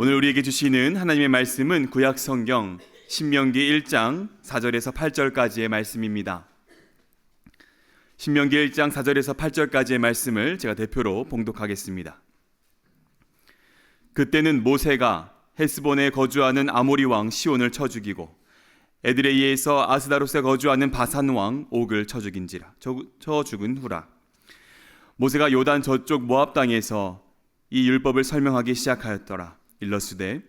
오늘 우리에게 주시는 하나님의 말씀은 구약 성경 신명기 1장 4절에서 8절까지의 말씀입니다. 신명기 1장 4절에서 8절까지의 말씀을 제가 대표로 봉독하겠습니다. 그때는 모세가 헤스본에 거주하는 아모리 왕 시온을 쳐 죽이고 에드레이에서 아스다롯에 거주하는 바산 왕 옥을 쳐 죽은 후라. 모세가 요단 저쪽 모압 땅에서 이 율법을 설명하기 시작하였더라. 일러스되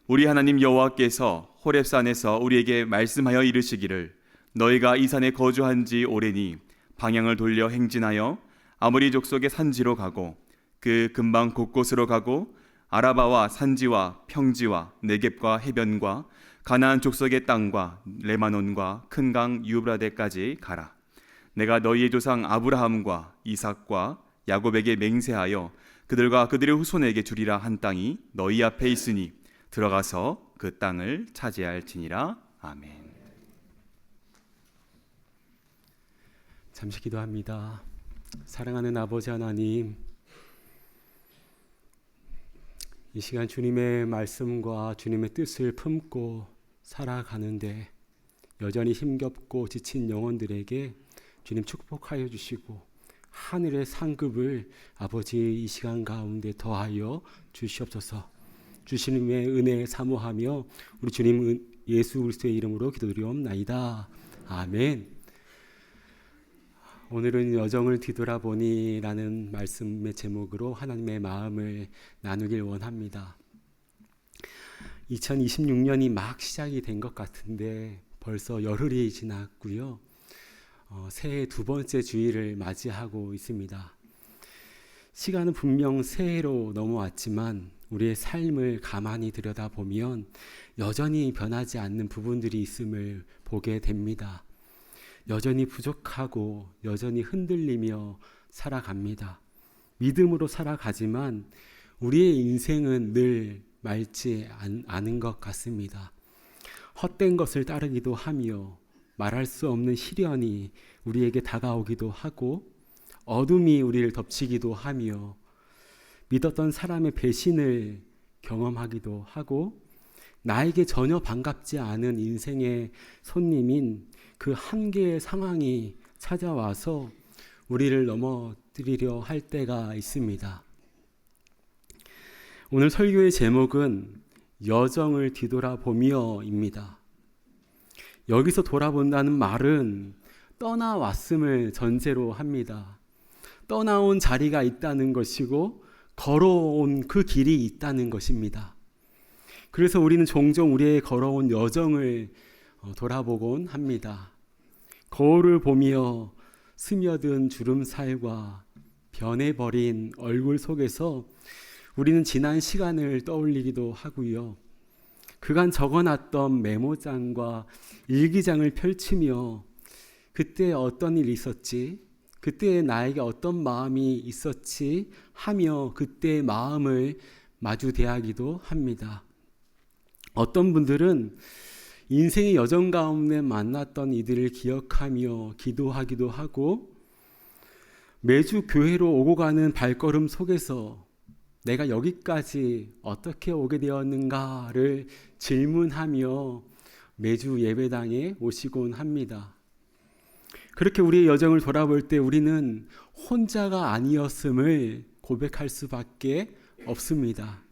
우리 하나님 여호와께서 호렙산에서 우리에게 말씀하여 이르시기를 너희가 이 산에 거주한 지 오래니 방향을 돌려 행진하여 아모리 족속의 산지로 가고 그 근방 곳곳으로 가고 아라바와 산지와 평지와 네겝과 해변과 가나안 족속의 땅과 레바논과 큰 강 유브라데까지 가라. 내가 너희의 조상 아브라함과 이삭과 야곱에게 맹세하여 그들과 그들의 후손에게 주리라 한 땅이 너희 앞에 있으니 들어가서 그 땅을 차지할지니라. 아멘. 잠시 기도합니다. 사랑하는 아버지 하나님, 이 시간 주님의 말씀과 주님의 뜻을 품고 살아가는데 여전히 힘겹고 지친 영혼들에게 주님 축복하여 주시고 하늘의 상급을 아버지 이 시간 가운데 더하여 주시옵소서. 주님의 은혜 사모하며 우리 주님 예수 그리스도의 이름으로 기도드리옵나이다. 아멘. 오늘은 여정을 뒤돌아보니 라는 말씀의 제목으로 하나님의 마음을 나누길 원합니다. 2026년이 막 시작이 된 것 같은데 벌써 열흘이 지났고요. 새해 두 번째 주일을 맞이하고 있습니다. 시간은 분명 새해로 넘어왔지만 우리의 삶을 가만히 들여다보면 여전히 변하지 않는 부분들이 있음을 보게 됩니다. 여전히 부족하고 여전히 흔들리며 살아갑니다. 믿음으로 살아가지만 우리의 인생은 늘 맑지 않은 것 같습니다. 헛된 것을 따르기도 하며 말할 수 없는 시련이 우리에게 다가오기도 하고 어둠이 우리를 덮치기도 하며 믿었던 사람의 배신을 경험하기도 하고 나에게 전혀 반갑지 않은 인생의 손님인 그 한계의 상황이 찾아와서 우리를 넘어뜨리려 할 때가 있습니다. 오늘 설교의 제목은 여정을 뒤돌아보며입니다. 여기서 돌아본다는 말은 떠나왔음을 전제로 합니다. 떠나온 자리가 있다는 것이고 걸어온 그 길이 있다는 것입니다. 그래서 우리는 종종 우리의 걸어온 여정을 돌아보곤 합니다. 거울을 보며 스며든 주름살과 변해버린 얼굴 속에서 우리는 지난 시간을 떠올리기도 하고요. 그간 적어놨던 메모장과 일기장을 펼치며 그때 어떤 일이 있었지? 그때 나에게 어떤 마음이 있었지? 하며 그때의 마음을 마주대하기도 합니다. 어떤 분들은 인생의 여정 가운데 만났던 이들을 기억하며 기도하기도 하고 매주 교회로 오고 가는 발걸음 속에서 내가 여기까지 어떻게 오게 되었는가를 질문하며 매주 예배당에 오시곤 합니다. 그렇게 우리의 여정을 돌아볼 때 우리는 혼자가 아니었음을 고백할 수밖에 없습니다.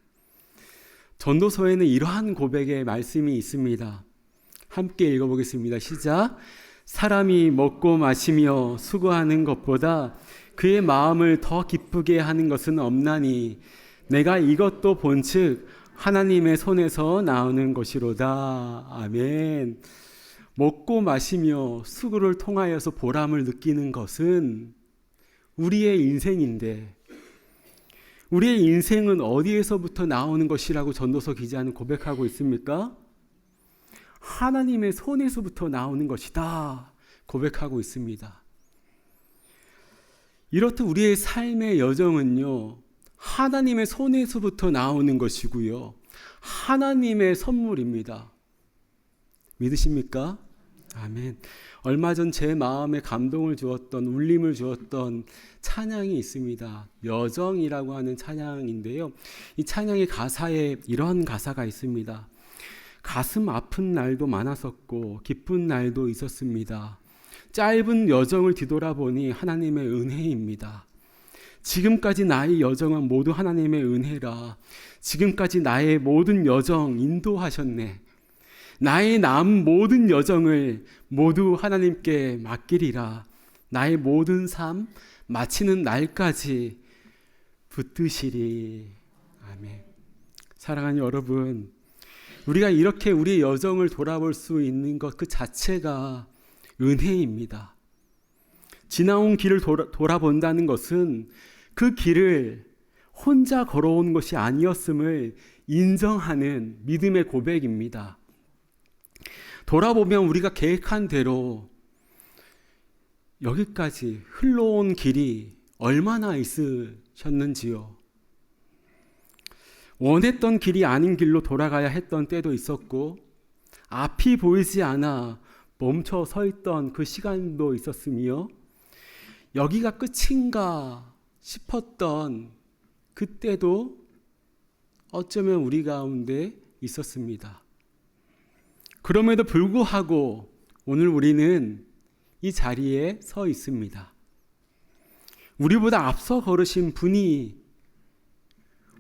전도서에는 이러한 고백의 말씀이 있습니다. 함께 읽어보겠습니다. 시작. 사람이 먹고 마시며 수고하는 것보다 그의 마음을 더 기쁘게 하는 것은 없나니 내가 이것도 본즉 하나님의 손에서 나오는 것이로다. 아멘. 먹고 마시며 수고를 통하여서 보람을 느끼는 것은 우리의 인생인데 우리의 인생은 어디에서부터 나오는 것이라고 전도서 기자는 고백하고 있습니까? 하나님의 손에서부터 나오는 것이다 고백하고 있습니다. 이렇듯 우리의 삶의 여정은요, 하나님의 손에서부터 나오는 것이고요, 하나님의 선물입니다. 믿으십니까? 아멘. 얼마 전 제 마음에 감동을 주었던, 울림을 주었던 찬양이 있습니다. 여정이라고 하는 찬양인데요. 이 찬양의 가사에 이런 가사가 있습니다. 가슴 아픈 날도 많았었고 기쁜 날도 있었습니다. 짧은 여정을 뒤돌아보니 하나님의 은혜입니다. 지금까지 나의 여정은 모두 하나님의 은혜라. 지금까지 나의 모든 여정 인도하셨네. 나의 남은 모든 여정을 모두 하나님께 맡기리라. 나의 모든 삶 마치는 날까지 붙드시리. 아멘. 사랑하는 여러분, 우리가 이렇게 우리의 여정을 돌아볼 수 있는 것 그 자체가 은혜입니다. 지나온 길을 돌아본다는 것은 그 길을 혼자 걸어온 것이 아니었음을 인정하는 믿음의 고백입니다. 돌아보면 우리가 계획한 대로 여기까지 흘러온 길이 얼마나 있으셨는지요. 원했던 길이 아닌 길로 돌아가야 했던 때도 있었고, 앞이 보이지 않아 멈춰 서 있던 그 시간도 있었으며, 여기가 끝인가 싶었던 그때도 어쩌면 우리 가운데 있었습니다. 그럼에도 불구하고 오늘 우리는 이 자리에 서 있습니다. 우리보다 앞서 걸으신 분이,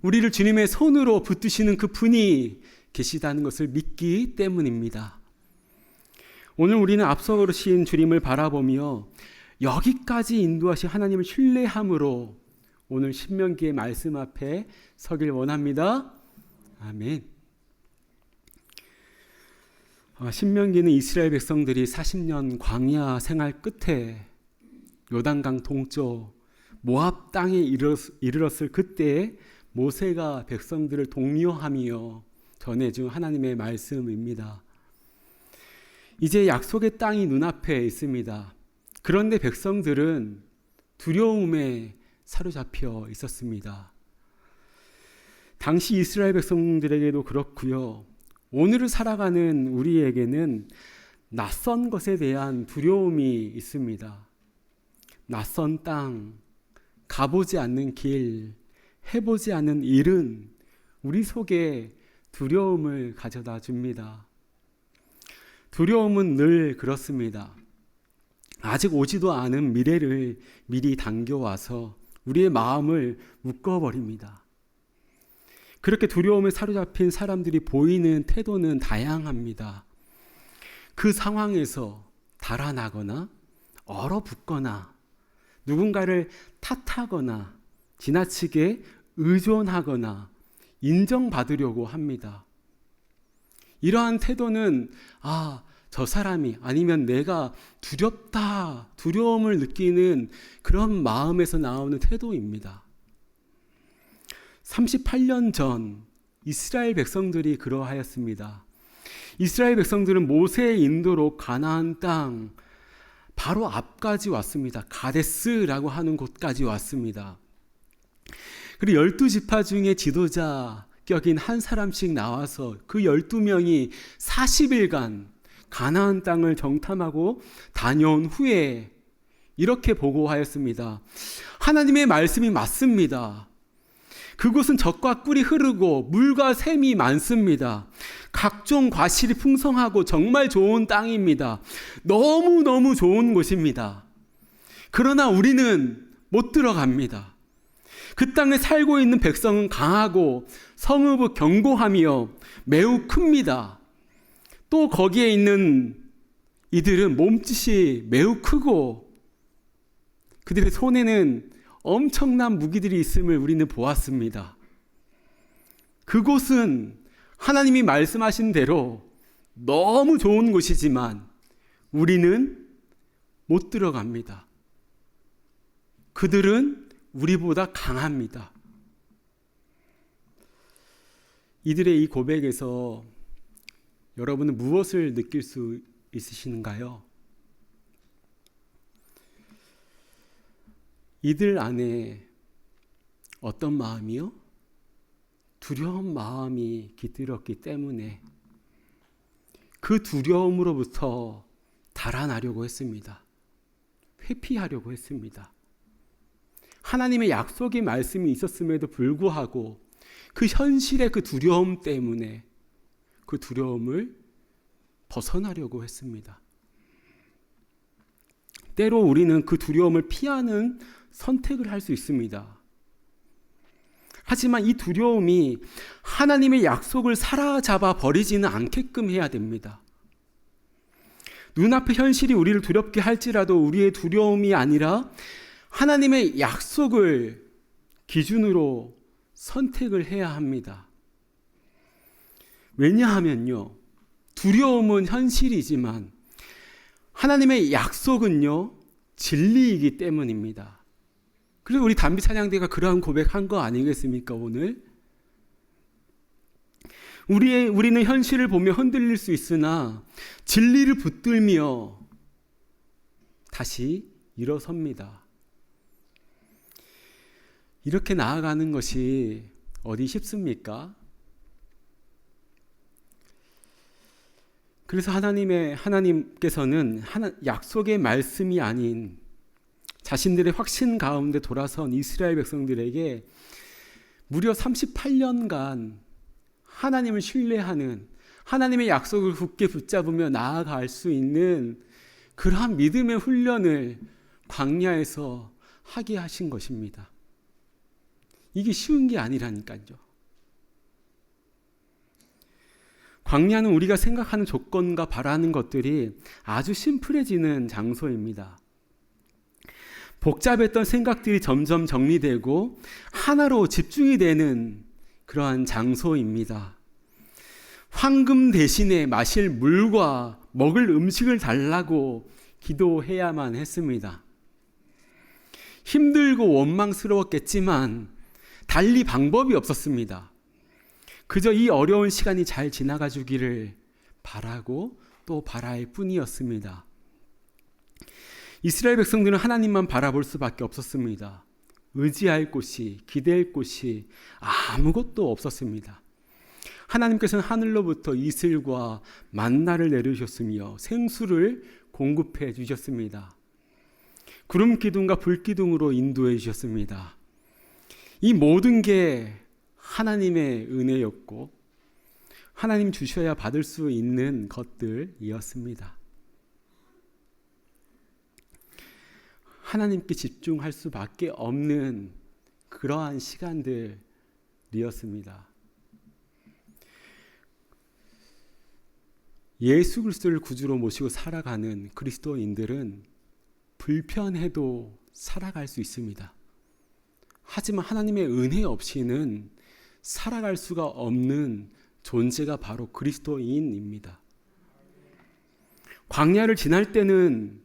우리를 주님의 손으로 붙드시는 그 분이 계시다는 것을 믿기 때문입니다. 오늘 우리는 앞서 걸으신 주님을 바라보며 여기까지 인도하신 하나님을 신뢰함으로 오늘 신명기의 말씀 앞에 서길 원합니다. 아멘. 신명기는 이스라엘 백성들이 40년 광야 생활 끝에 요단강 동쪽 모압 땅에 이르렀을 그때 모세가 백성들을 독려하며 전해준 하나님의 말씀입니다. 이제 약속의 땅이 눈앞에 있습니다. 그런데 백성들은 두려움에 사로잡혀 있었습니다. 당시 이스라엘 백성들에게도 그렇고요. 오늘을 살아가는 우리에게는 낯선 것에 대한 두려움이 있습니다. 낯선 땅, 가보지 않는 길, 해보지 않은 일은 우리 속에 두려움을 가져다 줍니다. 두려움은 늘 그렇습니다. 아직 오지도 않은 미래를 미리 당겨와서 우리의 마음을 묶어버립니다. 그렇게 두려움에 사로잡힌 사람들이 보이는 태도는 다양합니다. 그 상황에서 달아나거나 얼어붙거나 누군가를 탓하거나 지나치게 의존하거나 인정받으려고 합니다. 이러한 태도는 저 사람이 아니면 내가 두렵다, 두려움을 느끼는 그런 마음에서 나오는 태도입니다. 38년 전 이스라엘 백성들이 그러하였습니다. 이스라엘 백성들은 모세의 인도로 가나안 땅 바로 앞까지 왔습니다. 가데스라고 하는 곳까지 왔습니다. 그리고 12지파 중에 지도자 격인 한 사람씩 나와서 그 12명이 40일간 가나안 땅을 정탐하고 다녀온 후에 이렇게 보고하였습니다. 하나님의 말씀이 맞습니다. 그곳은 젖과 꿀이 흐르고 물과 샘이 많습니다. 각종 과실이 풍성하고 정말 좋은 땅입니다. 너무너무 좋은 곳입니다. 그러나 우리는 못 들어갑니다. 그 땅에 살고 있는 백성은 강하고 성읍은 견고하며 매우 큽니다. 또 거기에 있는 이들은 몸짓이 매우 크고 그들의 손에는 엄청난 무기들이 있음을 우리는 보았습니다. 그곳은 하나님이 말씀하신 대로 너무 좋은 곳이지만 우리는 못 들어갑니다. 그들은 우리보다 강합니다. 이들의 이 고백에서 여러분은 무엇을 느낄 수 있으신가요? 이들 안에 어떤 마음이요? 두려운 마음이 깃들었기 때문에 그 두려움으로부터 달아나려고 했습니다. 회피하려고 했습니다. 하나님의 약속의 말씀이 있었음에도 불구하고 그 현실의 그 두려움 때문에 그 두려움을 벗어나려고 했습니다. 때로 우리는 그 두려움을 피하는 선택을 할 수 있습니다. 하지만 이 두려움이 하나님의 약속을 사로잡아 버리지는 않게끔 해야 됩니다. 눈앞의 현실이 우리를 두렵게 할지라도 우리의 두려움이 아니라 하나님의 약속을 기준으로 선택을 해야 합니다. 왜냐하면요, 두려움은 현실이지만 하나님의 약속은요, 진리이기 때문입니다. 그래서 우리 단비 찬양대가 그러한 고백한 거 아니겠습니까, 오늘? 우리는 현실을 보며 흔들릴 수 있으나 진리를 붙들며 다시 일어섭니다. 이렇게 나아가는 것이 어디 쉽습니까? 그래서 하나님께서는 약속의 말씀이 아닌 자신들의 확신 가운데 돌아선 이스라엘 백성들에게 무려 38년간 하나님을 신뢰하는, 하나님의 약속을 굳게 붙잡으며 나아갈 수 있는 그러한 믿음의 훈련을 광야에서 하게 하신 것입니다. 이게 쉬운 게 아니라니까요. 광야는 우리가 생각하는 조건과 바라는 것들이 아주 심플해지는 장소입니다. 복잡했던 생각들이 점점 정리되고 하나로 집중이 되는 그러한 장소입니다. 황금 대신에 마실 물과 먹을 음식을 달라고 기도해야만 했습니다. 힘들고 원망스러웠겠지만 달리 방법이 없었습니다. 그저 이 어려운 시간이 잘 지나가 주기를 바라고 또 바랄 뿐이었습니다. 이스라엘 백성들은 하나님만 바라볼 수밖에 없었습니다. 의지할 곳이, 기댈 곳이 아무것도 없었습니다. 하나님께서는 하늘로부터 이슬과 만나를 내려주셨으며 생수를 공급해 주셨습니다. 구름 기둥과 불 기둥으로 인도해 주셨습니다. 이 모든 게 하나님의 은혜였고 하나님 주셔야 받을 수 있는 것들이었습니다. 하나님께 집중할 수밖에 없는 그러한 시간들이었습니다. 예수 그리스도를 구주로 모시고 살아가는 그리스도인들은 불편해도 살아갈 수 있습니다. 하지만 하나님의 은혜 없이는 살아갈 수가 없는 존재가 바로 그리스도인입니다. 광야를 지날 때는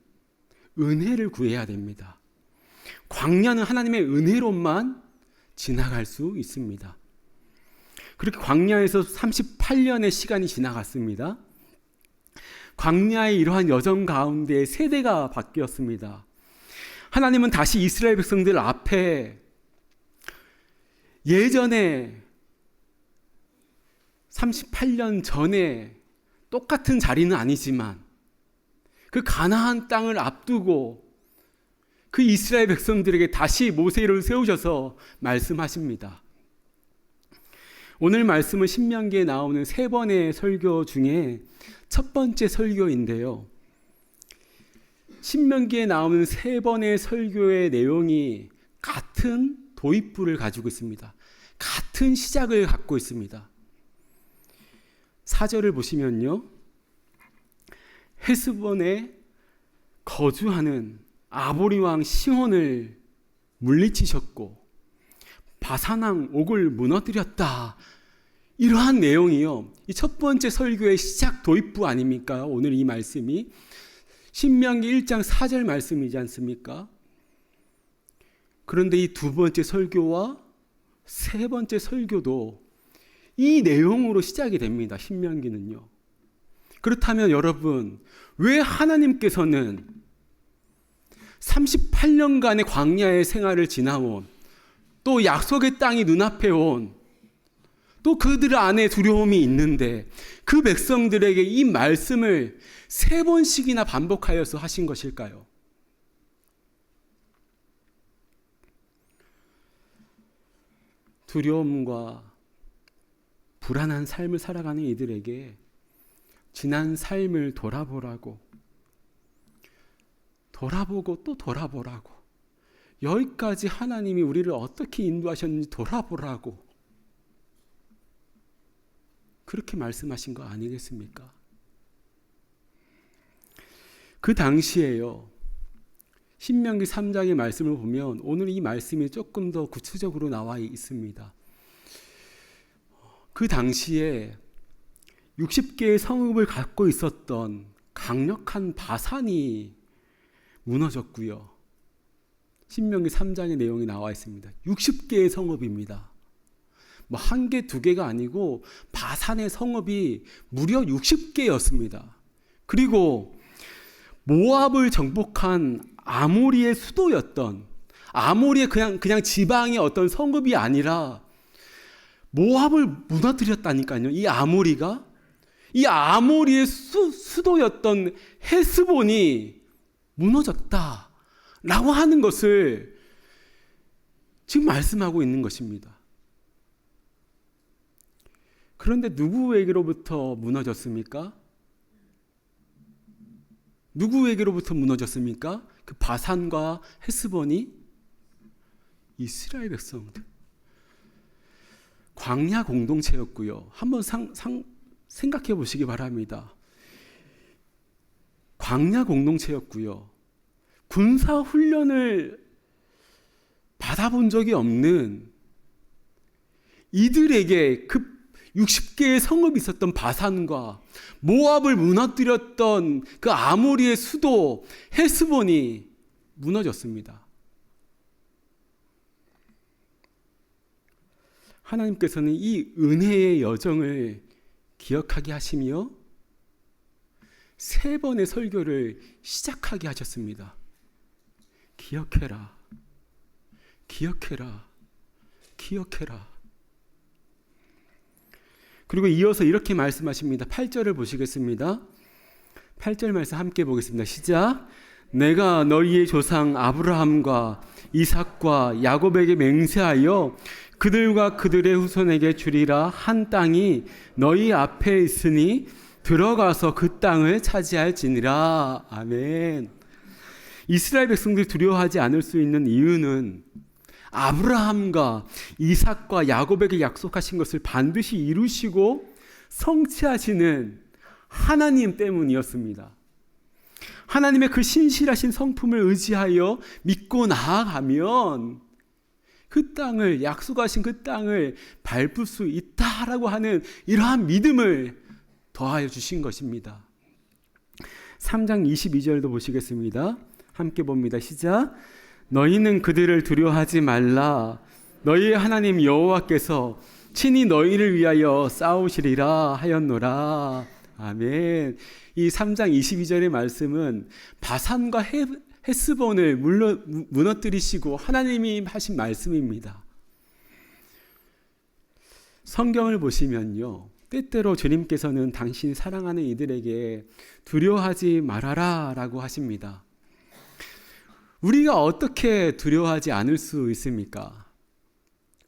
은혜를 구해야 됩니다. 광야는 하나님의 은혜로만 지나갈 수 있습니다. 그렇게 광야에서 38년의 시간이 지나갔습니다. 광야의 이러한 여정 가운데 세대가 바뀌었습니다. 하나님은 다시 이스라엘 백성들 앞에 예전에 38년 전에 똑같은 자리는 아니지만 그 가나안 땅을 앞두고 그 이스라엘 백성들에게 다시 모세를 세우셔서 말씀하십니다. 오늘 말씀은 신명기에 나오는 3번의 설교 중에 첫 번째 설교인데요. 신명기에 나오는 3번의 설교의 내용이 같은 도입부를 가지고 있습니다. 같은 시작을 갖고 있습니다. 4절을 보시면요. 헤스본에 거주하는 아모리 왕 시혼을 물리치셨고 바산 왕 옥을 무너뜨렸다. 이러한 내용이요. 이 첫 번째 설교의 시작 도입부 아닙니까? 오늘 이 말씀이 신명기 1장 4절 말씀이지 않습니까? 그런데 이 두 번째 설교와 세 번째 설교도 이 내용으로 시작이 됩니다. 신명기는요. 그렇다면 여러분, 왜 하나님께서는 38년간의 광야의 생활을 지나온 또 약속의 땅이 눈앞에 온 또 그들 안에 두려움이 있는데 그 백성들에게 이 말씀을 3번씩이나 반복하여서 하신 것일까요? 두려움과 불안한 삶을 살아가는 이들에게 지난 삶을 돌아보라고, 돌아보고 또 돌아보라고, 여기까지 하나님이 우리를 어떻게 인도하셨는지 돌아보라고 그렇게 말씀하신 거 아니겠습니까? 그 당시에요, 신명기 3장의 말씀을 보면 오늘 이 말씀이 조금 더 구체적으로 나와 있습니다. 그 당시에 60개의 성읍을 갖고 있었던 강력한 바산이 무너졌고요. 신명기 3장의 내용이 나와 있습니다. 60개의 성읍입니다. 뭐 1개, 2개가 아니고 바산의 성읍이 무려 60개였습니다. 그리고 모압을 정복한 아모리의 수도였던, 아모리의 그냥 지방의 어떤 성읍이 아니라 모압을 무너뜨렸다니까요. 이 아모리가, 이 아모리의 수도였던 헤스본이 무너졌다라고 하는 것을 지금 말씀하고 있는 것입니다. 그런데 누구에게로부터 무너졌습니까? 누구에게로부터 무너졌습니까? 그 바산과 헤스본이 이스라엘 백성들, 광야 공동체였고요. 한번 생각해 보시기 바랍니다. 광야 공동체였고요. 군사 훈련을 받아본 적이 없는 이들에게 그 60개의 성읍이 있었던 바산과 모압을 무너뜨렸던 그 아모리의 수도 헤스본이 무너졌습니다. 하나님께서는 이 은혜의 여정을 기억하게 하시며 3번의 설교를 시작하게 하셨습니다. 기억해라, 기억해라, 기억해라. 그리고 이어서 이렇게 말씀하십니다. 8절을 보시겠습니다. 8절 말씀 함께 보겠습니다. 시작. 내가 너희의 조상 아브라함과 이삭과 야곱에게 맹세하여 그들과 그들의 후손에게 주리라 한 땅이 너희 앞에 있으니 들어가서 그 땅을 차지할지니라. 아멘. 이스라엘 백성들이 두려워하지 않을 수 있는 이유는 아브라함과 이삭과 야곱에게 약속하신 것을 반드시 이루시고 성취하시는 하나님 때문이었습니다. 하나님의 그 신실하신 성품을 의지하여 믿고 나아가면 그 땅을, 약속하신 그 땅을 밟을 수 있다라고 하는 이러한 믿음을 더하여 주신 것입니다. 3장 22절도 보시겠습니다. 함께 봅니다. 시작. 너희는 그들을 두려워하지 말라. 너희의 하나님 여호와께서 친히 너희를 위하여 싸우시리라 하였노라. 아멘. 이 3장 22절의 말씀은 바산과 헤스본을 무너뜨리시고 하나님이 하신 말씀입니다. 성경을 보시면요, 때때로 주님께서는 당신 사랑하는 이들에게 두려워하지 말아라 라고 하십니다. 우리가 어떻게 두려워하지 않을 수 있습니까?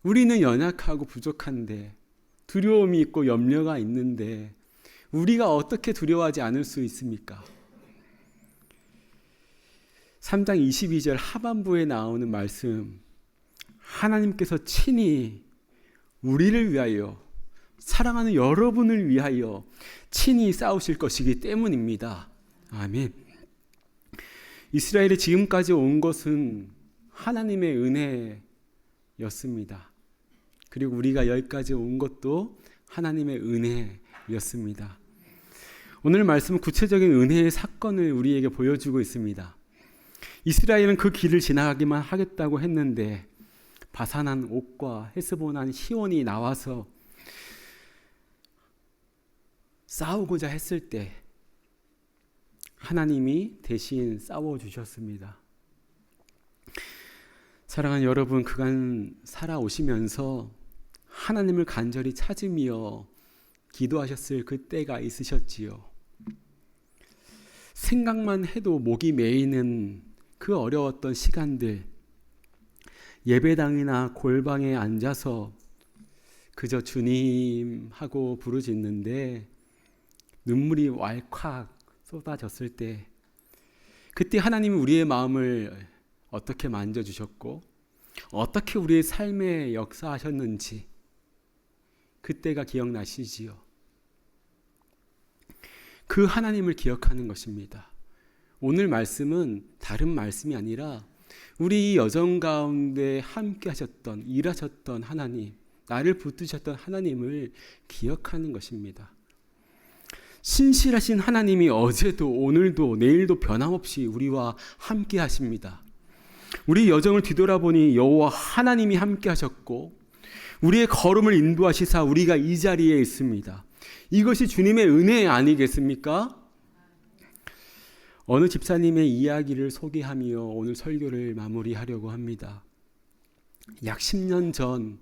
우리는 연약하고 부족한데, 두려움이 있고 염려가 있는데 우리가 어떻게 두려워하지 않을 수 있습니까? 3장 22절 하반부에 나오는 말씀, 하나님께서 친히 우리를 위하여, 사랑하는 여러분을 위하여 친히 싸우실 것이기 때문입니다. 아멘. 이스라엘이 지금까지 온 것은 하나님의 은혜였습니다. 그리고 우리가 여기까지 온 것도 하나님의 은혜였습니다. 오늘 말씀은 구체적인 은혜의 사건을 우리에게 보여주고 있습니다. 이스라엘은 그 길을 지나가기만 하겠다고 했는데 바산한 옥과 헤스본한 시온이 나와서 싸우고자 했을 때 하나님이 대신 싸워주셨습니다. 사랑하는 여러분, 그간 살아오시면서 하나님을 간절히 찾으며 기도하셨을 그때가 있으셨지요. 생각만 해도 목이 메이는 그 어려웠던 시간들, 예배당이나 골방에 앉아서 그저 주님 하고 부르짖는데 눈물이 왈칵 쏟아졌을 때, 그때 하나님이 우리의 마음을 어떻게 만져주셨고 어떻게 우리의 삶에 역사하셨는지 그때가 기억나시지요. 그 하나님을 기억하는 것입니다. 오늘 말씀은 다른 말씀이 아니라 우리 이 여정 가운데 함께 하셨던, 일하셨던 하나님, 나를 붙드셨던 하나님을 기억하는 것입니다. 신실하신 하나님이 어제도 오늘도 내일도 변함없이 우리와 함께 하십니다. 우리 여정을 뒤돌아보니 여호와 하나님이 함께 하셨고 우리의 걸음을 인도하시사 우리가 이 자리에 있습니다. 이것이 주님의 은혜 아니겠습니까? 어느 집사님의 이야기를 소개하며 오늘 설교를 마무리하려고 합니다. 약 10년 전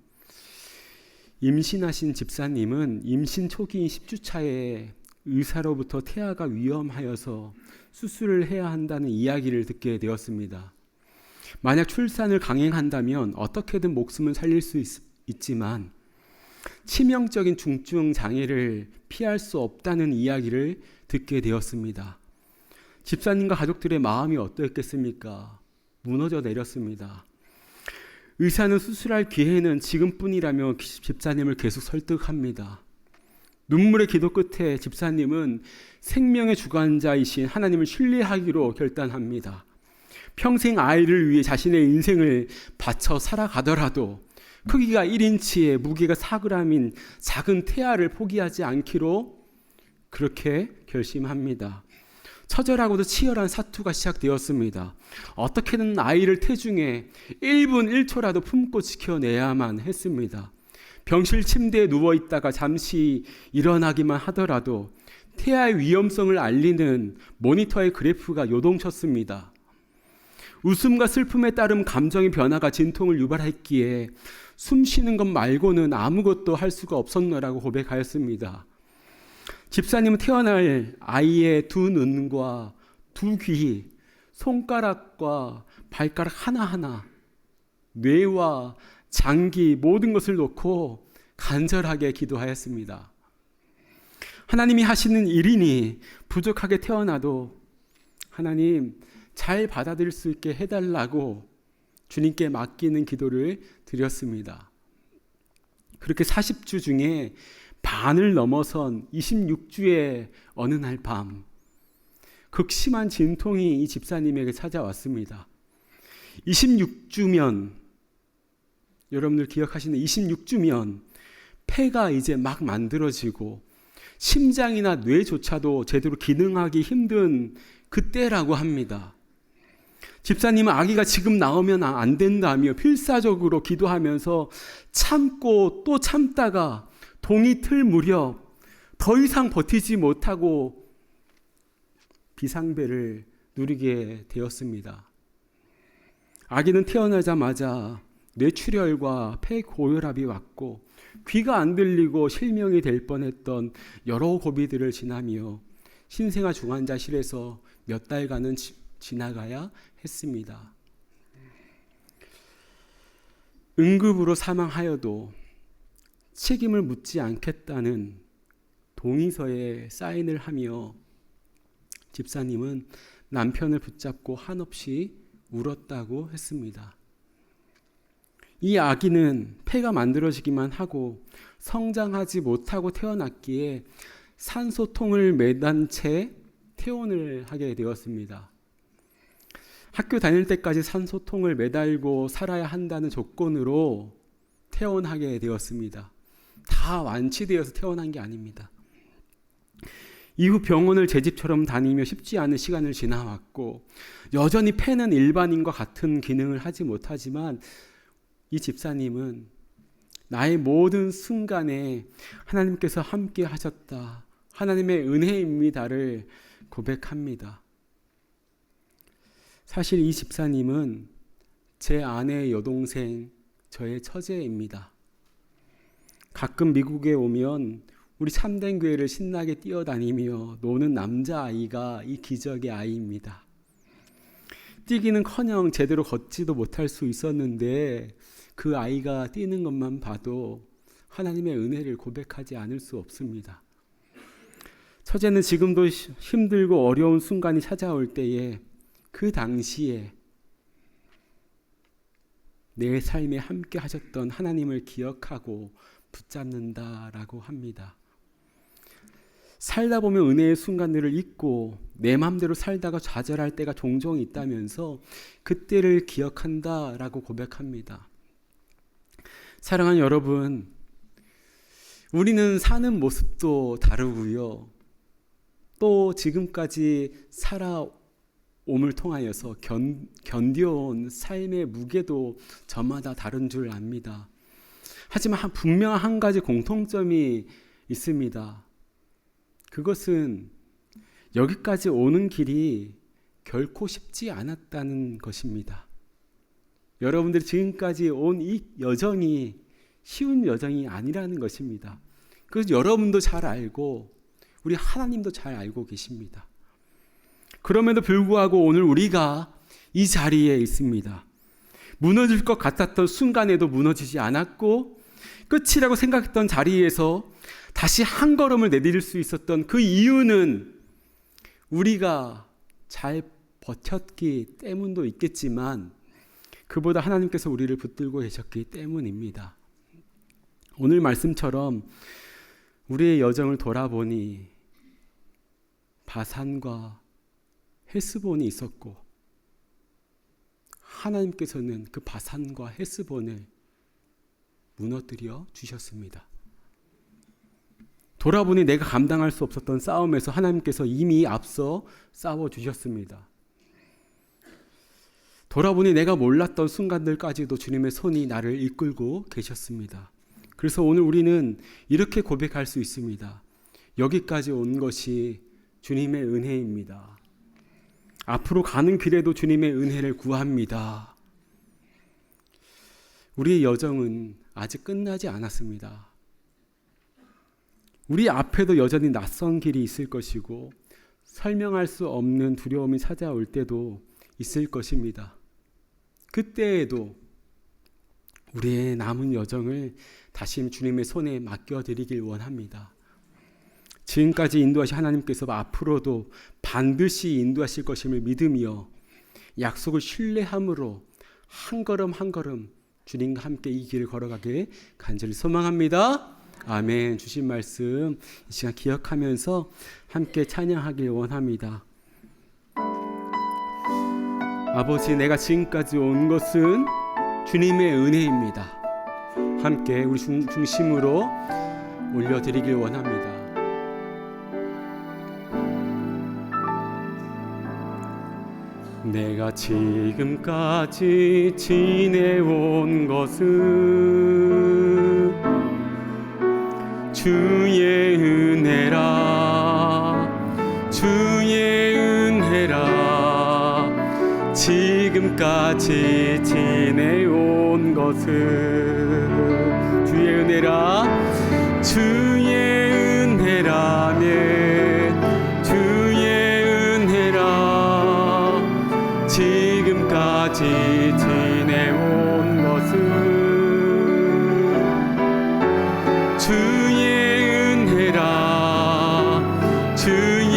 임신하신 집사님은 임신 초기 10주차에 의사로부터 태아가 위험하여서 수술을 해야 한다는 이야기를 듣게 되었습니다. 만약 출산을 강행한다면 어떻게든 목숨을 살릴 수 있지만 치명적인 중증 장애를 피할 수 없다는 이야기를 듣게 되었습니다. 집사님과 가족들의 마음이 어떠했겠습니까? 무너져 내렸습니다. 의사는 수술할 기회는 지금뿐이라며 집사님을 계속 설득합니다. 눈물의 기도 끝에 집사님은 생명의 주관자이신 하나님을 신뢰하기로 결단합니다. 평생 아이를 위해 자신의 인생을 바쳐 살아가더라도 크기가 1인치에 무게가 4g인 작은 태아를 포기하지 않기로 그렇게 결심합니다. 처절하고도 치열한 사투가 시작되었습니다. 어떻게든 아이를 태중에 1분 1초라도 품고 지켜내야만 했습니다. 병실 침대에 누워있다가 잠시 일어나기만 하더라도 태아의 위험성을 알리는 모니터의 그래프가 요동쳤습니다. 웃음과 슬픔에 따른 감정의 변화가 진통을 유발했기에 숨 쉬는 것 말고는 아무것도 할 수가 없었노라고 고백하였습니다. 집사님은 태어날 아이의 두 눈과 두 귀, 손가락과 발가락 하나하나, 뇌와 장기 모든 것을 놓고 간절하게 기도하였습니다. 하나님이 하시는 일이니 부족하게 태어나도 하나님 잘 받아들일 수 있게 해달라고 주님께 맡기는 기도를 드렸습니다. 그렇게 40주 중에 반을 넘어선 26주의 어느 날 밤, 극심한 진통이 이 집사님에게 찾아왔습니다. 26주면, 여러분들 기억하시는 26주면 폐가 이제 막 만들어지고 심장이나 뇌조차도 제대로 기능하기 힘든 그때라고 합니다. 집사님은 아기가 지금 나오면 안 된다며 필사적으로 기도하면서 참고 또 참다가 동이 틀 무렵 더 이상 버티지 못하고 비상배를 누리게 되었습니다. 아기는 태어나자마자 뇌출혈과 폐고혈압이 왔고 귀가 안 들리고 실명이 될 뻔했던 여러 고비들을 지나며 신생아 중환자실에서 몇 달간은 지나가야 했습니다. 응급으로 사망하여도 책임을 묻지 않겠다는 동의서에 사인을 하며 집사님은 남편을 붙잡고 한없이 울었다고 했습니다. 이 아기는 폐가 만들어지기만 하고 성장하지 못하고 태어났기에 산소통을 매단 채 퇴원을 하게 되었습니다. 학교 다닐 때까지 산소통을 매달고 살아야 한다는 조건으로 퇴원하게 되었습니다. 다 완치되어서 퇴원한 게 아닙니다. 이후 병원을 제 집처럼 다니며 쉽지 않은 시간을 지나왔고 여전히 폐는 일반인과 같은 기능을 하지 못하지만 이 집사님은 나의 모든 순간에 하나님께서 함께 하셨다, 하나님의 은혜입니다를 고백합니다. 사실 이 집사님은 제 아내의 여동생, 저의 처제입니다. 가끔 미국에 오면 우리 참된 교회를 신나게 뛰어다니며 노는 남자아이가 이 기적의 아이입니다. 뛰기는커녕 제대로 걷지도 못할 수 있었는데 그 아이가 뛰는 것만 봐도 하나님의 은혜를 고백하지 않을 수 없습니다. 처제는 지금도 힘들고 어려운 순간이 찾아올 때에 그 당시에 내 삶에 함께 하셨던 하나님을 기억하고 붙잡는다라고 합니다. 살다 보면 은혜의 순간들을 잊고 내 마음대로 살다가 좌절할 때가 종종 있다면서 그때를 기억한다라고 고백합니다. 사랑하는 여러분, 우리는 사는 모습도 다르고요. 또 지금까지 살아옴을 통하여서 견뎌온 삶의 무게도 저마다 다른 줄 압니다. 하지만 분명한 한 가지 공통점이 있습니다. 그것은 여기까지 오는 길이 결코 쉽지 않았다는 것입니다. 여러분들이 지금까지 온 이 여정이 쉬운 여정이 아니라는 것입니다. 그래서 여러분도 잘 알고 우리 하나님도 잘 알고 계십니다. 그럼에도 불구하고 오늘 우리가 이 자리에 있습니다. 무너질 것 같았던 순간에도 무너지지 않았고 끝이라고 생각했던 자리에서 다시 한 걸음을 내디딜 수 있었던 그 이유는 우리가 잘 버텼기 때문도 있겠지만 그보다 하나님께서 우리를 붙들고 계셨기 때문입니다. 오늘 말씀처럼 우리의 여정을 돌아보니 바산과 헤스본이 있었고 하나님께서는 그 바산과 헤스본을 무너뜨려 주셨습니다. 돌아보니 내가 감당할 수 없었던 싸움에서 하나님께서 이미 앞서 싸워주셨습니다. 돌아보니 내가 몰랐던 순간들까지도 주님의 손이 나를 이끌고 계셨습니다. 그래서 오늘 우리는 이렇게 고백할 수 있습니다. 여기까지 온 것이 주님의 은혜입니다. 앞으로 가는 길에도 주님의 은혜를 구합니다. 우리의 여정은 아직 끝나지 않았습니다. 우리 앞에도 여전히 낯선 길이 있을 것이고 설명할 수 없는 두려움이 찾아올 때도 있을 것입니다. 그때에도 우리의 남은 여정을 다시 주님의 손에 맡겨드리길 원합니다. 지금까지 인도하신 하나님께서 앞으로도 반드시 인도하실 것임을 믿으며 약속을 신뢰함으로 한 걸음 한 걸음 주님과 함께 이 길을 걸어가게 간절히 소망합니다. 아멘. 주신 말씀 이 시간 기억하면서 함께 찬양하길 원합니다. 아버지, 내가 지금까지 온 것은 주님의 은혜입니다. 함께 우리 중심으로 올려드리길 원합니다. 내가 지금까지 지내온 것은 주의 은혜라, 주의 은혜라. 지금까지 지내온 것은 주의 은혜라, 주의 은혜라네, 주의 은혜라. 지금까지 지내온 것은 주의 은혜라, 주의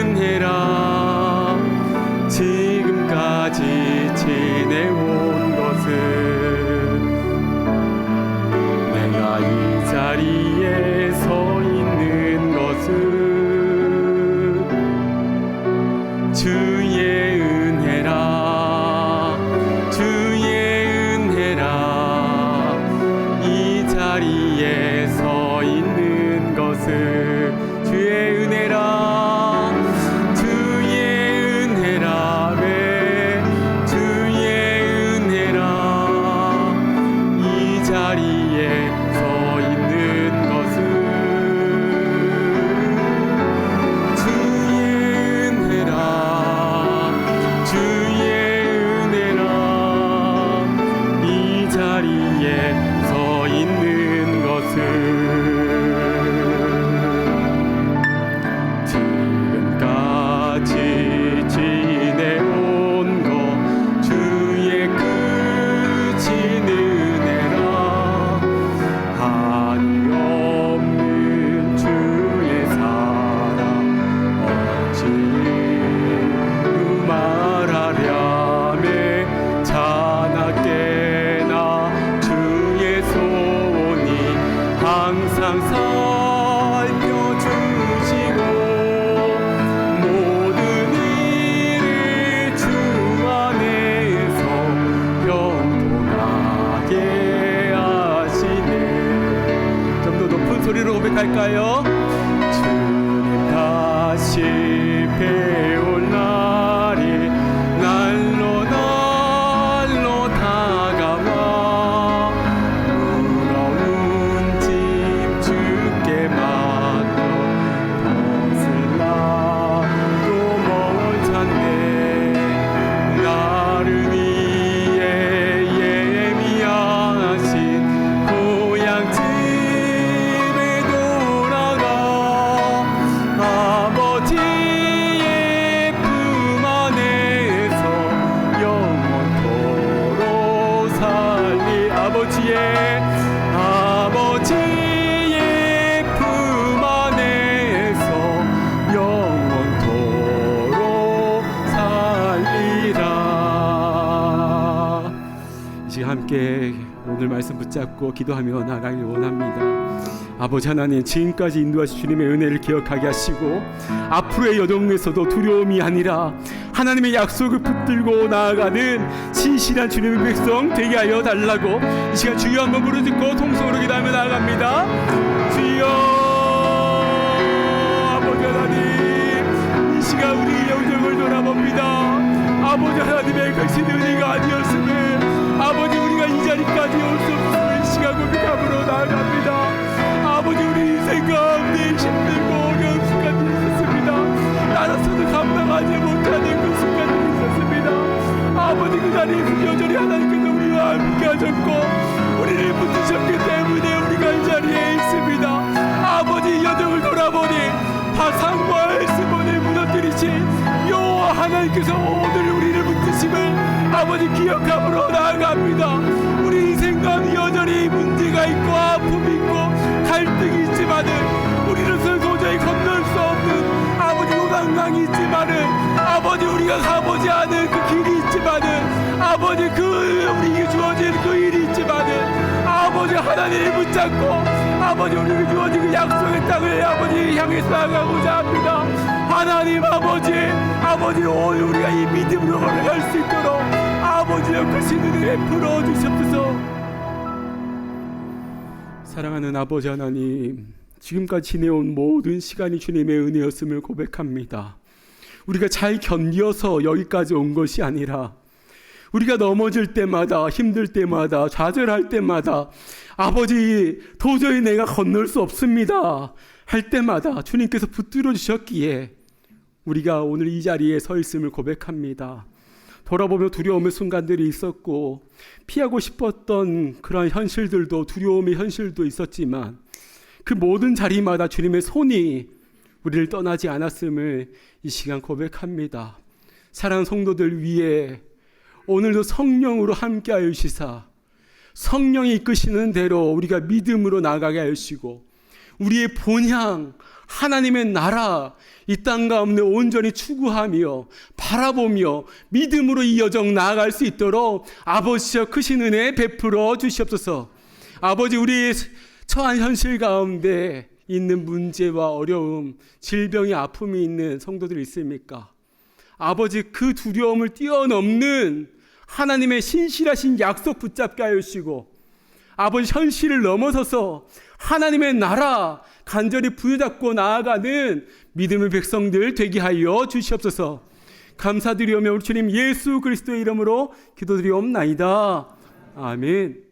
은혜라. 지금까지 지내온 것은 내가 이 고백할까요? 주님 다시 배울 날이 날로 날로 다가와 무거운 짐 주께 맡겨 벗으나 또 뭘 찾네 나를 위해 예비하신 고향집에 돌아가 아버지의 품 안에서 영원토록 살리 아버지의 품 안에서 영원토록 살리라. 이 시간 함께 오늘 말씀 붙잡고 기도하며 나가길 원합니다. 아버지 하나님, 지금까지 인도하신 주님의 은혜를 기억하게 하시고 앞으로의 여정에서도 두려움이 아니라 하나님의 약속을 붙들고 나아가는 신실한 주님의 백성 되게 하여 달라고 이 시간 주여 한번 부르짖고 통성으로 기도하며 나아갑니다. 주여, 아버지 하나님, 이 시간 우리의 여정을 돌아봅니다. 아버지 하나님의 크신 은혜가 아니었음을, 아버지 우리가 이 자리까지 올 수 없음을 이 시간 고백함으로 나아갑니다. 아버지, 우리 인생 가운데 힘들고 어려운 순간들이 있었습니다. 나라서도 감당하지 못하는 그 순간들이 있었습니다. 아버지, 그 자리에서 여전히 하나님께서 우리와 함께 하셨고 우리를 붙드셨기 때문에 우리가 이 자리에 있습니다. 아버지, 여정을 돌아보니 바산과 헬스본을 무너뜨리신 여호와 하나님께서 오늘 우리를 붙드심을 아버지 기억함으로 나아갑니다. 우리 인생 가운데 여전히 문제가 있고 아픔이 있고 갈등이 있지만은 우리로서는 도저히 건널 수 없는 아버지 요단강이 있지만은 아버지 우리가 가보지 않은 그 길이 있지만은 아버지 우리에게 주어진 그 일이 있지만은 아버지 하나님을 붙잡고 아버지 우리에게 주어진 그 약속의 땅을 아버지 향해서 나가고자 합니다. 하나님 아버지 오늘 우리가 이 믿음으로 걸어갈 수 있도록 아버지의 크신 은혜 베풀어 주시옵소서. 사랑하는 아버지 하나님, 지금까지 지내온 모든 시간이 주님의 은혜였음을 고백합니다. 우리가 잘 견디어서 여기까지 온 것이 아니라 우리가 넘어질 때마다, 힘들 때마다, 좌절할 때마다 아버지 도저히 내가 건널 수 없습니다 할 때마다 주님께서 붙들어 주셨기에 우리가 오늘 이 자리에 서 있음을 고백합니다. 돌아보며 두려움의 순간들이 있었고 피하고 싶었던 그러한 현실들도, 두려움의 현실도 있었지만 그 모든 자리마다 주님의 손이 우리를 떠나지 않았음을 이 시간 고백합니다. 사랑하는 성도들 위해 오늘도 성령으로 함께하여 주시사 성령이 이끄시는 대로 우리가 믿음으로 나가게 하시고 우리의 본향 하나님의 나라 이 땅 가운데 온전히 추구하며 바라보며 믿음으로 이 여정 나아갈 수 있도록 아버지여 크신 은혜 베풀어 주시옵소서. 아버지, 우리 처한 현실 가운데 있는 문제와 어려움, 질병이 아픔이 있는 성도들 있습니까? 아버지, 그 두려움을 뛰어넘는 하나님의 신실하신 약속 붙잡게 하여 주시고 아버지, 현실을 넘어서서 하나님의 나라 간절히 부여잡고 나아가는 믿음의 백성들 되게 하여 주시옵소서. 감사드리오며 우리 주님 예수 그리스도의 이름으로 기도드리옵나이다. 아멘.